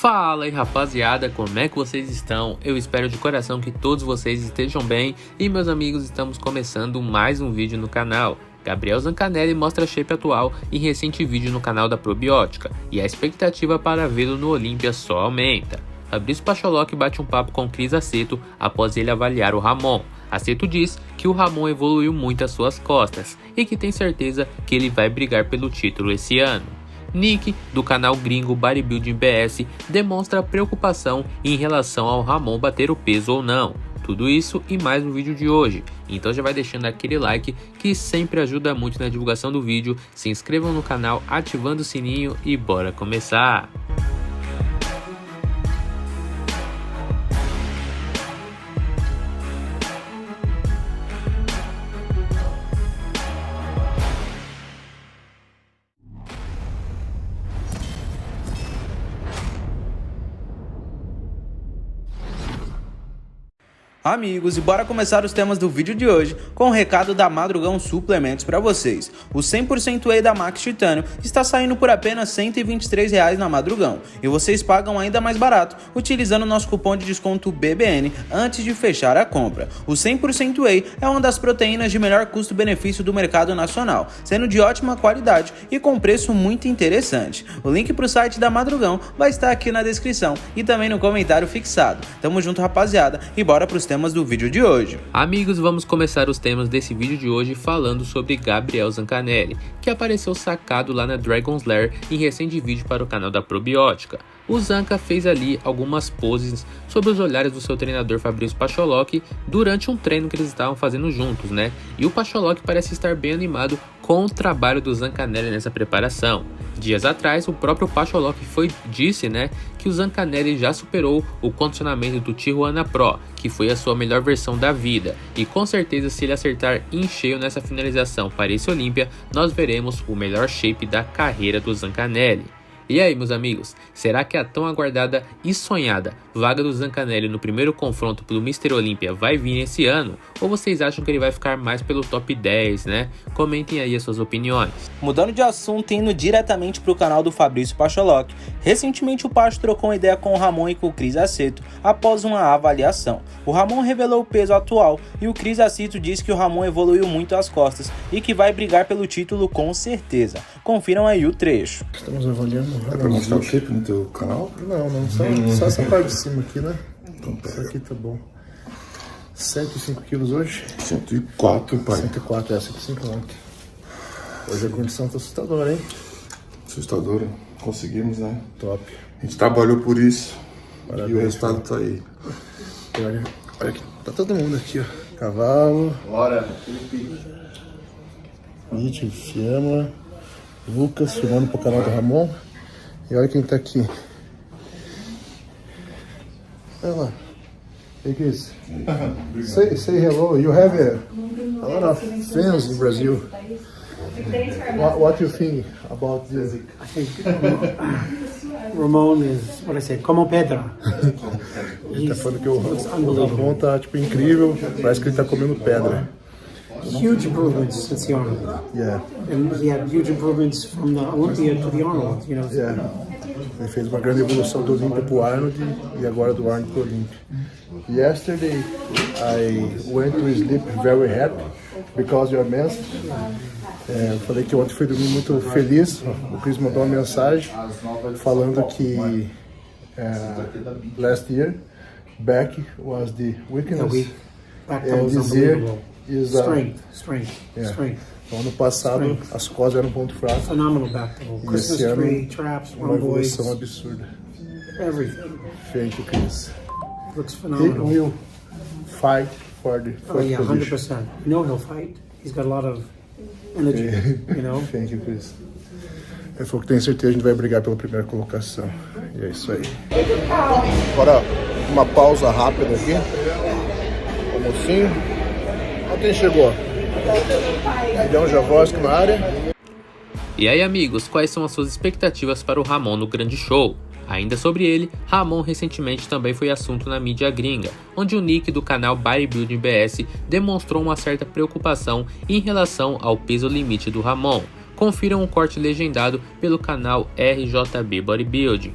Fala aí rapaziada, como é que vocês estão? Eu espero de coração que todos vocês estejam bem. E meus amigos, estamos começando mais um vídeo no canal. Gabriel Zancanelli mostra shape atual em recente vídeo no canal da Probiótica, e a expectativa para vê-lo no Olímpia só aumenta. PACHOLOK bate um papo com Aceto após ele avaliar o Ramon. Aceto diz que o Ramon evoluiu muito às suas costas e que tem certeza que ele vai brigar pelo título esse ano. Nick, do canal Gringo Bodybuilding BS, demonstra preocupação em relação ao Ramon bater o peso ou não. Tudo isso e mais no vídeo de hoje, então já vai deixando aquele like que sempre ajuda muito na divulgação do vídeo, se inscrevam no canal ativando o sininho e bora começar! Amigos, e bora começar os temas do vídeo de hoje com o recado da Madrugão Suplementos para vocês. O 100% Whey da Max Titânio está saindo por apenas R$ 123 na Madrugão e vocês pagam ainda mais barato utilizando o nosso cupom de desconto BBN antes de fechar a compra. O 100% Whey é uma das proteínas de melhor custo-benefício do mercado nacional, sendo de ótima qualidade e com preço muito interessante. O link para o site da Madrugão vai estar aqui na descrição e também no comentário fixado. Tamo junto, rapaziada, e bora para os temas do vídeo de hoje. Amigos, vamos começar os temas desse vídeo de hoje falando sobre Gabriel Zancanelli, que apareceu sacado lá na Dragon's Lair em recente vídeo para o canal da Probiótica. O Zanca fez ali algumas poses sob os olhares do seu treinador PACHOLOK durante um treino que eles estavam fazendo juntos, né? E o PACHOLOK parece estar bem animado com o trabalho do Zancanelli nessa preparação. Dias atrás, o próprio PACHOLOK disse, né, que o Zancanelli já superou o condicionamento do Tijuana Pro, que foi a sua melhor versão da vida, e com certeza se ele acertar em cheio nessa finalização para esse Olímpia, nós veremos o melhor shape da carreira do Zancanelli. E aí, meus amigos, será que a tão aguardada e sonhada vaga do Zancanelli no primeiro confronto pelo Mr. Olímpia vai vir esse ano? Ou vocês acham que ele vai ficar mais pelo top 10, né? Comentem aí as suas opiniões. Mudando de assunto e indo diretamente para o canal do PACHOLOK, recentemente o Pacho trocou uma ideia com o Ramon e com o Aceto após uma avaliação. O Ramon revelou o peso atual e o Aceto disse que o Ramon evoluiu muito às costas e que vai brigar pelo título com certeza. Confiram aí o trecho. Estamos avaliando. É pra mostrar o shape no teu canal? Não, só essa parte de cima aqui, né? Então, isso aqui tá bom. 105 quilos hoje. 104, pai. 104, 105 ontem. Hoje a condição tá assustadora, hein? Assustadora. Conseguimos, né? Top. A gente trabalhou por isso. Parabéns, e o resultado tá aí. Olha aqui, tá todo mundo aqui, ó. Cavalo. Bora. Midia, Afirma. Lucas, filmando pro canal do Ramon. E olha quem tá aqui. Olha lá. Hey, Chris. Say hello. You have a lot of fans in Brazil. What do you think about this? I think Ramon is, what I say, como pedra. Ele tá falando que o Ramon tá tipo incrível. Parece que ele tá comendo pedra. Huge improvements since the Arnold. Yeah. And he had huge improvements from the Olympia to the Arnold, you know. Yeah. Ele fez uma grande evolução do Olympia pro Arnold e agora do Arnold pro Olympia. Yesterday I went to sleep very happy because your message. Eu falei que ontem fui dormir muito feliz. O Chris mandou uma mensagem falando que last year back was the weakness and this year is strength. No ano passado as costas eram um ponto fraco. Phenomenal back double. E esse ano Tree, traps, uma evolução absurda. Everything. Thank you, Chris. Looks He phenomenal. will fight for the Oh yeah, position. 100%. You know he'll fight. He's got a lot of energy, you know. Thank you, Chris. Ele falou que tem certeza que a gente vai brigar pela primeira colocação. E é isso aí. Agora uma pausa rápida aqui. Almocinho. Olha quem chegou. Milhão Javosco na área. E aí, amigos, quais são as suas expectativas para o Ramon no grande show? Ainda sobre ele, Ramon recentemente também foi assunto na mídia gringa, onde o Nick do canal Bodybuilding BS demonstrou uma certa preocupação em relação ao peso limite do Ramon. Confiram um corte legendado pelo canal RJB Bodybuilding.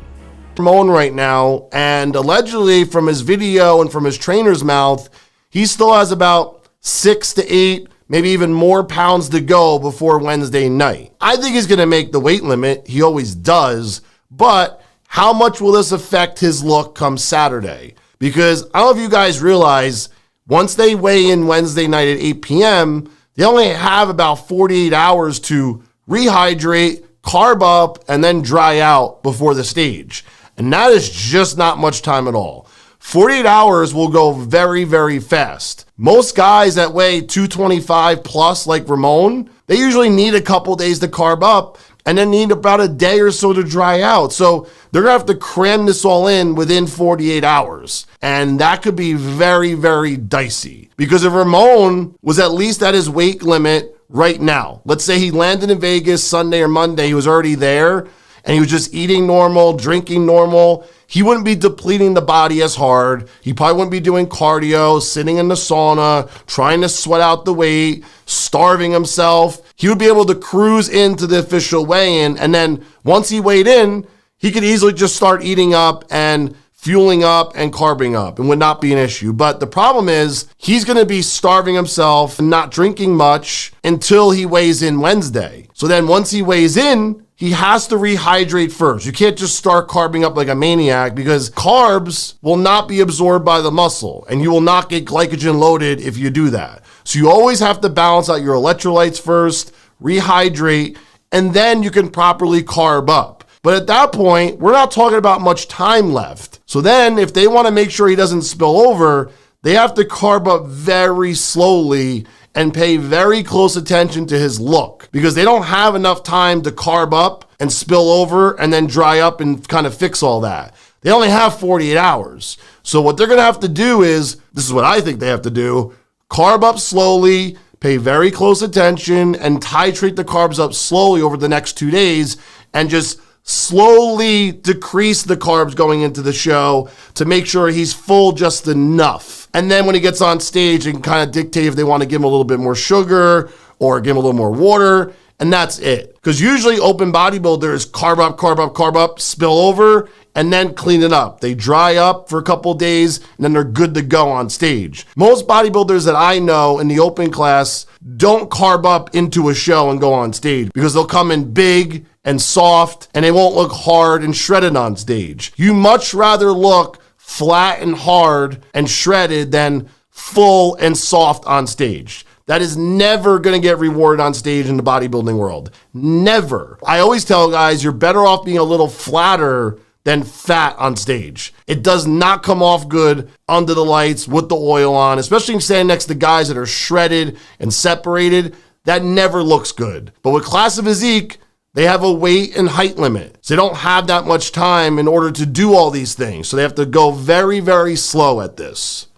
Ramon right now, and allegedly from his video and from his trainer's mouth, he still has about 6 to 8, maybe even more pounds to go before Wednesday night. I think he's going to make the weight limit. He always does. But how much will this affect his look come Saturday? Because I don't know if you guys realize, once they weigh in Wednesday night at 8 p.m., they only have about 48 hours to rehydrate, carb up, and then dry out before the stage. And that is just not much time at all. 48 hours will go very, very fast. Most guys that weigh 225 plus, like Ramon, they usually need a couple days to carb up and then need about a day or so to dry out. So they're gonna have to cram this all in within 48 hours. And that could be very, very dicey. Because if Ramon was at least at his weight limit right now, let's say he landed in Vegas Sunday or Monday, he was already there, and he was just eating normal, drinking normal, he wouldn't be depleting the body as hard. He probably wouldn't be doing cardio, sitting in the sauna, trying to sweat out the weight, starving himself. He would be able to cruise into the official weigh-in, and then once he weighed in, he could easily just start eating up and fueling up and carbing up, and would not be an issue. But the problem is he's going to be starving himself and not drinking much until he weighs in Wednesday. So then once he weighs in, he has to rehydrate first. You can't just start carbing up like a maniac, because carbs will not be absorbed by the muscle and you will not get glycogen loaded if you do that. So you always have to balance out your electrolytes first, rehydrate, and then you can properly carb up. But at that point, we're not talking about much time left. So then if they want to make sure he doesn't spill over, they have to carb up very slowly and pay very close attention to his look, because they don't have enough time to carb up and spill over and then dry up and kind of fix all that. They only have 48 hours. So what they're going to have to do is, this is what I think they have to do, carb up slowly, pay very close attention, and titrate the carbs up slowly over the next 2 days, and just slowly decrease the carbs going into the show to make sure he's full just enough. And then when he gets on stage, they can kind of dictate if they want to give him a little bit more sugar or give him a little more water, and that's it. Because usually open bodybuilders carb up, carb up, carb up, spill over, and then clean it up. They dry up for a couple of days, and then they're good to go on stage. Most bodybuilders that I know in the open class don't carb up into a show and go on stage, because they'll come in big and soft, and they won't look hard and shredded on stage. You much rather look flat and hard and shredded than full and soft on stage. That is never going to get rewarded on stage in the bodybuilding world. Never. I always tell guys, you're better off being a little flatter than fat on stage. It does not come off good under the lights with the oil on, especially standing next to guys that are shredded and separated. That never looks good. But with classic physique, they have a weight and height limit. So they don't have that much time in order to do all these things. So they have to go very, very slow at this.